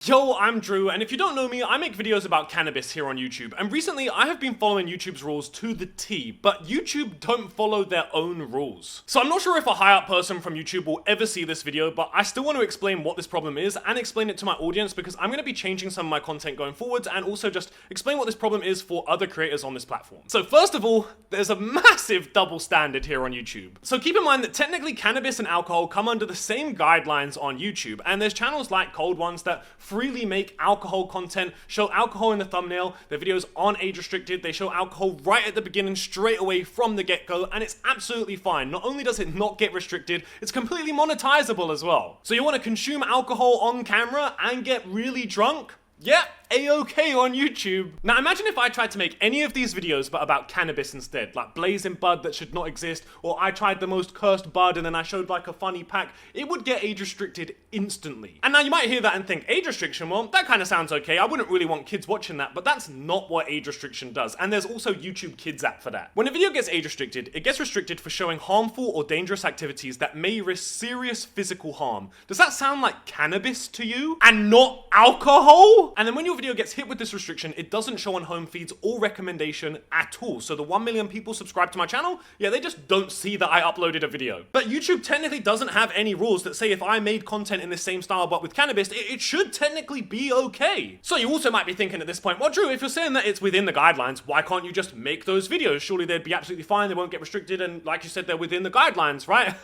Yo, I'm Drew, and if you don't know me, I make videos about cannabis here on YouTube, and recently I have been following YouTube's rules to the T, but YouTube don't follow their own rules. So I'm not sure if a high-up person from YouTube will ever see this video, but I still want to explain what this problem is and explain it to my audience because I'm going to be changing some of my content going forwards and also just explain what this problem is for other creators on this platform. So first of all, there's a massive double standard here on YouTube. So keep in mind that technically cannabis and alcohol come under the same guidelines on YouTube, and there's channels like Cold Ones that freely make alcohol content, show alcohol in the thumbnail, their videos aren't age restricted, they show alcohol right at the beginning straight away from the get-go, and it's absolutely fine. Not only does it not get restricted, it's completely monetizable as well. So you want to consume alcohol on camera and get really drunk? Yeah, A-okay on YouTube. Now imagine if I tried to make any of these videos but about cannabis instead, like blazing bud that should not exist, or I tried the most cursed bud and then I showed like a funny pack. It would get age restricted instantly. And now you might hear that and think, age restriction, well, that kind of sounds okay. I wouldn't really want kids watching that, but that's not what age restriction does. And there's also YouTube Kids app for that. When a video gets age restricted, it gets restricted for showing harmful or dangerous activities that may risk serious physical harm. Does that sound like cannabis to you? And not alcohol? And then when your video gets hit with this restriction, it doesn't show on home feeds or recommendation at all. So the 1 million people subscribed to my channel, yeah, they just don't see that I uploaded a video. But YouTube technically doesn't have any rules that say if I made content in the same style but with cannabis, it should technically be okay. So you also might be thinking at this point, well, Drew, if you're saying that it's within the guidelines, why can't you just make those videos? Surely they'd be absolutely fine, they won't get restricted, and like you said, they're within the guidelines, right?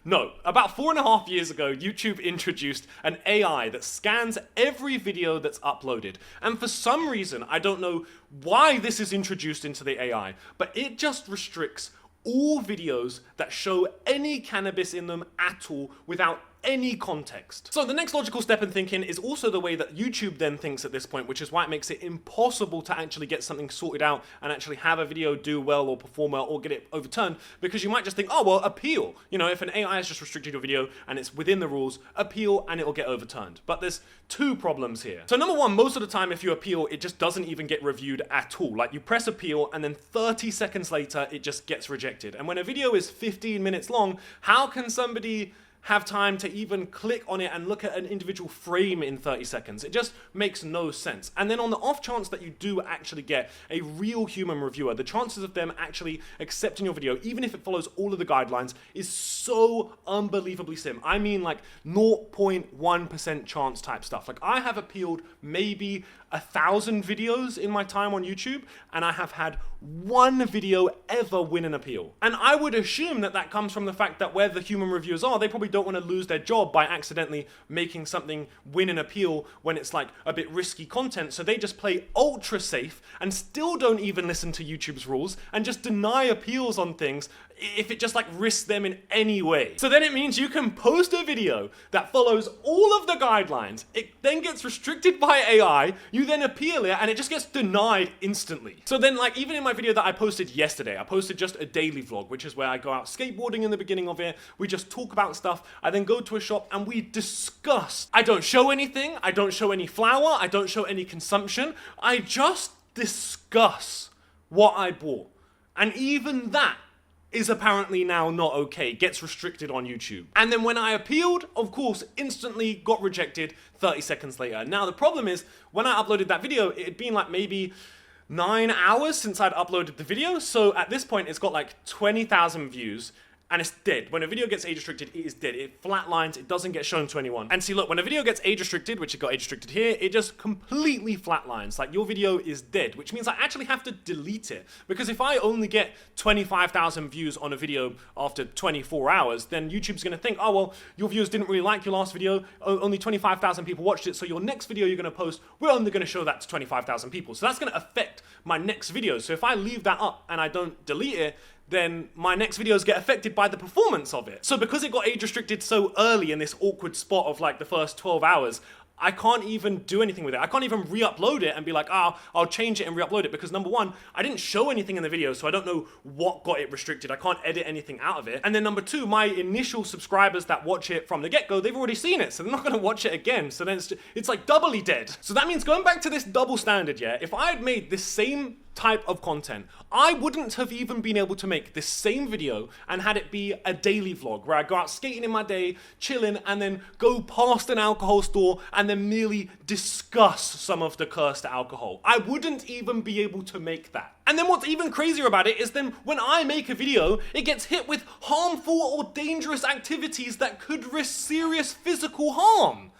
No. About 4.5 years ago, YouTube introduced an AI that scans every video that's uploaded. And for some reason, I don't know why this is introduced into the AI, but it just restricts all videos that show any cannabis in them at all without any context. So the next logical step in thinking is also the way that YouTube then thinks at this point, which is why it makes it impossible to actually get something sorted out and actually have a video do well or perform well or get it overturned, because you might just think, oh, well, appeal. You know, if an AI has just restricted your video and it's within the rules, appeal and it will get overturned. But there's two problems here. So number one, most of the time if you appeal, it just doesn't even get reviewed at all. Like you press appeal and then 30 seconds later, it just gets rejected. And when a video is 15 minutes long, how can somebody have time to even click on it and look at an individual frame in 30 seconds? It just makes no sense. And then on the off chance that you do actually get a real human reviewer, the chances of them actually accepting your video, even if it follows all of the guidelines, is so unbelievably slim. I mean like 0.1% chance type stuff. Like I have appealed maybe 1,000 videos in my time on YouTube, and I have had one video ever win an appeal. And I would assume that that comes from the fact that where the human reviewers are, they probably don't want to lose their job by accidentally making something win an appeal when it's like a bit risky content. So they just play ultra safe and still don't even listen to YouTube's rules and just deny appeals on things if it just like risks them in any way. So then it means you can post a video that follows all of the guidelines, it then gets restricted by AI, you then appeal it and it just gets denied instantly. So then like even in my video that I posted yesterday, I posted just a daily vlog, which is where I go out skateboarding in the beginning of it, we just talk about stuff, I then go to a shop and we discuss. I don't show anything, I don't show any flour, I don't show any consumption, I just discuss what I bought. And even that is apparently now not okay, gets restricted on YouTube. And then when I appealed, of course, instantly got rejected 30 seconds later. Now the problem is, when I uploaded that video, it had been like maybe 9 hours since I'd uploaded the video, so at this point it's got like 20,000 views, and it's dead. When a video gets age restricted, it is dead. It flatlines, it doesn't get shown to anyone. And see, look, when a video gets age restricted, which it got age restricted here, it just completely flatlines. Like your video is dead, which means I actually have to delete it. Because if I only get 25,000 views on a video after 24 hours, then YouTube's gonna think, oh, well, your viewers didn't really like your last video, only 25,000 people watched it, so your next video you're gonna post, we're only gonna show that to 25,000 people. So that's gonna affect my next video. So if I leave that up and I don't delete it, then my next videos get affected by the performance of it. So because it got age restricted so early in this awkward spot of like the first 12 hours, I can't even do anything with it. I can't even re-upload it and be like, I'll change it and re-upload it, because number one, I didn't show anything in the video, so I don't know what got it restricted. I can't edit anything out of it. And then number two, my initial subscribers that watch it from the get-go, they've already seen it, so they're not gonna watch it again. So then it's like doubly dead. So that means going back to this double standard, yeah, if I had made this same type of content. I wouldn't have even been able to make this same video and had it be a daily vlog where I go out skating in my day, chilling, and then go past an alcohol store and then merely discuss some of the cursed alcohol. I wouldn't even be able to make that. And then what's even crazier about it is then when I make a video, it gets hit with harmful or dangerous activities that could risk serious physical harm.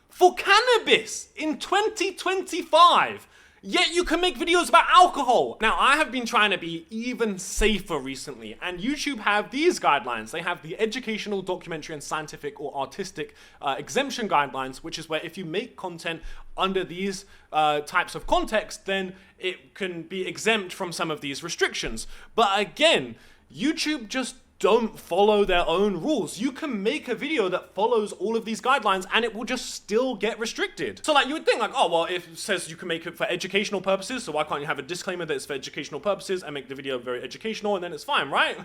For cannabis in 2025. Yet you can make videos about alcohol. Now, I have been trying to be even safer recently, and YouTube have these guidelines. They have the educational, documentary, and scientific or artistic exemption guidelines, which is where if you make content under these types of context, then it can be exempt from some of these restrictions. But again, YouTube just don't follow their own rules. You can make a video that follows all of these guidelines and it will just still get restricted. So like you would think like, oh, well, if it says you can make it for educational purposes, so why can't you have a disclaimer that it's for educational purposes and make the video very educational and then it's fine, right?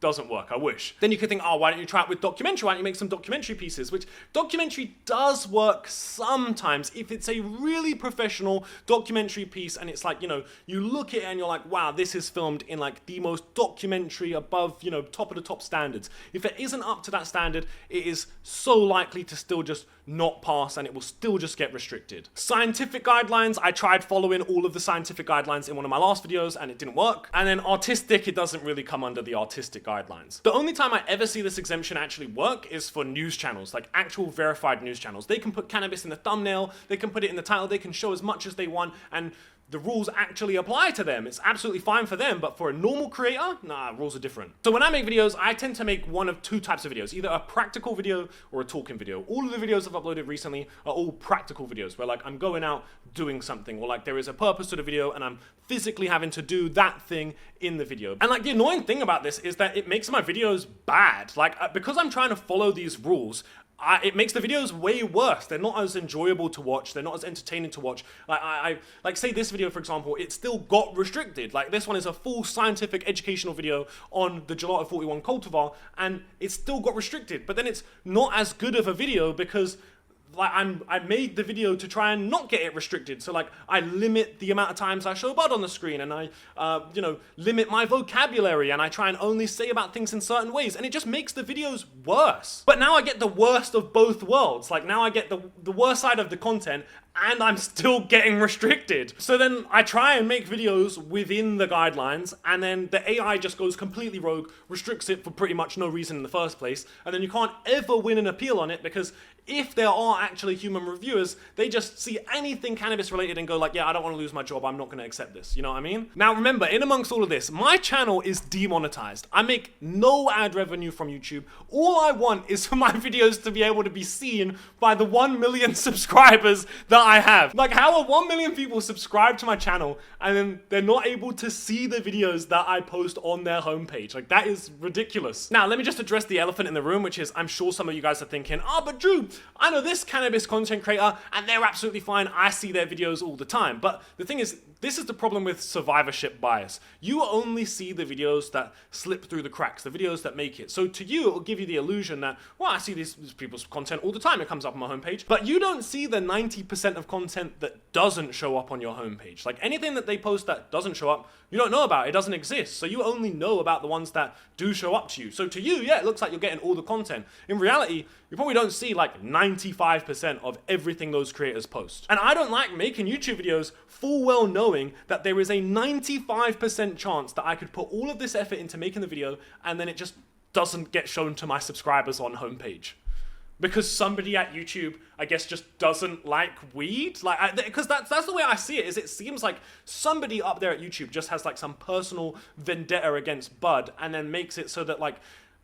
Doesn't work, I wish. Then you could think, oh, why don't you try it with documentary? Why don't you make some documentary pieces? Which documentary does work sometimes if it's a really professional documentary piece and it's like, you know, you look at it and you're like, wow, this is filmed in like the most documentary above, you know, top of the top standards. If it isn't up to that standard, it is so likely to still just not pass and it will still just get restricted. Scientific guidelines, I tried following all of the scientific guidelines in one of my last videos and it didn't work. And then artistic, it doesn't really come under the artistic guidelines. The only time I ever see this exemption actually work is for news channels, like actual verified news channels. They can put cannabis in the thumbnail, they can put it in the title, they can show as much as they want, and the rules actually apply to them. It's absolutely fine for them, but for a normal creator, nah, rules are different. So when I make videos, I tend to make one of two types of videos, either a practical video or a talking video. All of the videos I've uploaded recently are all practical videos, where like I'm going out doing something, or like there is a purpose to the video and I'm physically having to do that thing in the video. And like the annoying thing about this is that it makes my videos bad. Like because I'm trying to follow these rules, it makes the videos way worse. They're not as enjoyable to watch. They're not as entertaining to watch. Like say this video, for example, it still got restricted. Like this one is a full scientific educational video on the Gelato 41 cultivar, and it still got restricted. But then it's not as good of a video because like I made the video to try and not get it restricted. So like I limit the amount of times I show bud on the screen, and I you know, limit my vocabulary, and I try and only say about things in certain ways, and it just makes the videos worse. But now I get the worst of both worlds. Like now I get the worst side of the content and I'm still getting restricted. So then I try and make videos within the guidelines, and then the AI just goes completely rogue, restricts it for pretty much no reason in the first place, and then you can't ever win an appeal on it because if there are actually human reviewers, they just see anything cannabis related and go like, yeah, I don't want to lose my job, I'm not going to accept this, you know what I mean? Now remember, in amongst all of this, my channel is demonetized. I make no ad revenue from YouTube. All I want is for my videos to be able to be seen by the 1 million subscribers that I have. Like, how are 1 million people subscribed to my channel and then they're not able to see the videos that I post on their homepage? Like, that is ridiculous. Now, let me just address the elephant in the room, which is, I'm sure some of you guys are thinking, oh, but Drew, I know this cannabis content creator and they're absolutely fine. I see their videos all the time. But the thing is, this is the problem with survivorship bias. You only see the videos that slip through the cracks, the videos that make it. So to you, it will give you the illusion that, well, I see these people's content all the time. It comes up on my homepage. But you don't see the 90% of content that doesn't show up on your homepage. Like anything that they post that doesn't show up, you don't know about. It doesn't exist. So you only know about the ones that do show up to you. So to you, yeah, it looks like you're getting all the content. In reality, you probably don't see like 95% of everything those creators post. And I don't like making YouTube videos full well knowing that there is a 95% chance that I could put all of this effort into making the video and then it just doesn't get shown to my subscribers on homepage. Because somebody at YouTube, I guess, just doesn't like weed. Like, because that's the way I see it, is it seems like somebody up there at YouTube just has like some personal vendetta against bud and then makes it so that like,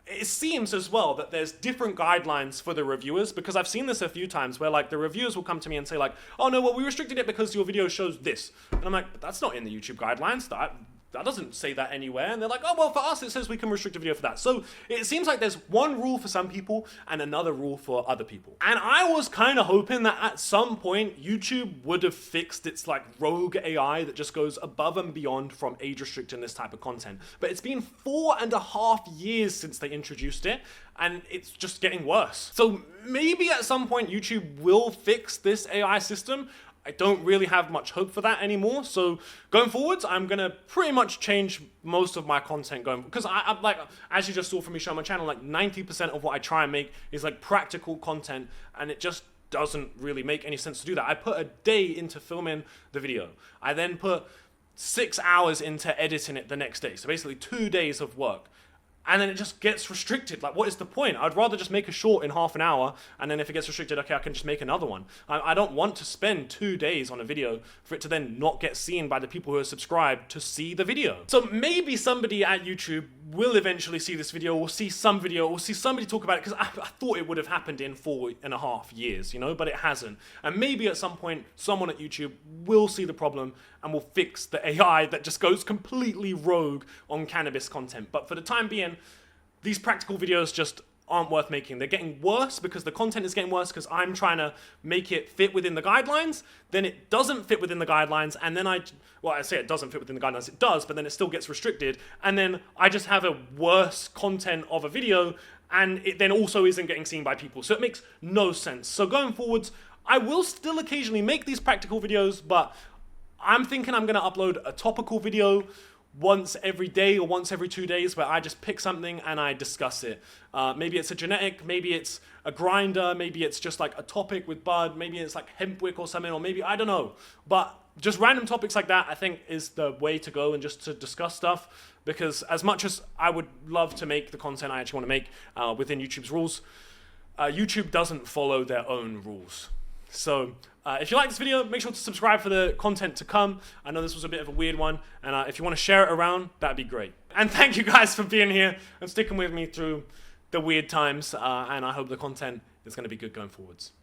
it seems as well that there's different guidelines for the reviewers, because I've seen this a few times where like the reviewers will come to me and say like, oh no, well we restricted it because your video shows this. And I'm like, but that's not in the YouTube guidelines. That doesn't say that anywhere. And they're like, oh, well, for us, it says we can restrict a video for that. So it seems like there's one rule for some people and another rule for other people. And I was kind of hoping that at some point, YouTube would have fixed its like rogue AI that just goes above and beyond from age restricting this type of content. But it's been 4.5 years since they introduced it, and it's just getting worse. So maybe at some point, YouTube will fix this AI system. I don't really have much hope for that anymore. So going forwards, I'm gonna pretty much change most of my content going, because I'm like, as you just saw from me showing my channel, like 90% of what I try and make is like practical content, and it just doesn't really make any sense to do that. I put a day into filming the video. I then put 6 hours into editing it the next day. So basically 2 days of work. And then it just gets restricted. Like, what is the point? I'd rather just make a short in half an hour, and then if it gets restricted, okay, I can just make another one. I don't want to spend 2 days on a video for it to then not get seen by the people who are subscribed to see the video. So maybe somebody at YouTube will eventually see this video, or see some video, or see somebody talk about it, because I thought it would have happened in 4.5 years, you know, but it hasn't. And maybe at some point, someone at YouTube will see the problem and will fix the AI that just goes completely rogue on cannabis content. But for the time being, these practical videos just aren't worth making. They're getting worse because the content is getting worse because I'm trying to make it fit within the guidelines. Then it doesn't fit within the guidelines, and then I say it doesn't fit within the guidelines, it does, but then it still gets restricted, and then I just have a worse content of a video, and it then also isn't getting seen by people. So it makes no sense. So going forwards, I will still occasionally make these practical videos, but I'm thinking I'm gonna upload a topical video once every day or once every 2 days, where I just pick something and I discuss it. Maybe it's a genetic, maybe it's a grinder, maybe it's just like a topic with bud, maybe it's like hemp wick or something, or maybe, I don't know. But just random topics like that, I think, is the way to go, and just to discuss stuff. Because as much as I would love to make the content I actually want to make within YouTube's rules, YouTube doesn't follow their own rules. So if you like this video, make sure to subscribe for the content to come. I know this was a bit of a weird one, and if you want to share it around, that'd be great. And thank you guys for being here and sticking with me through the weird times, and I hope the content is going to be good going forwards.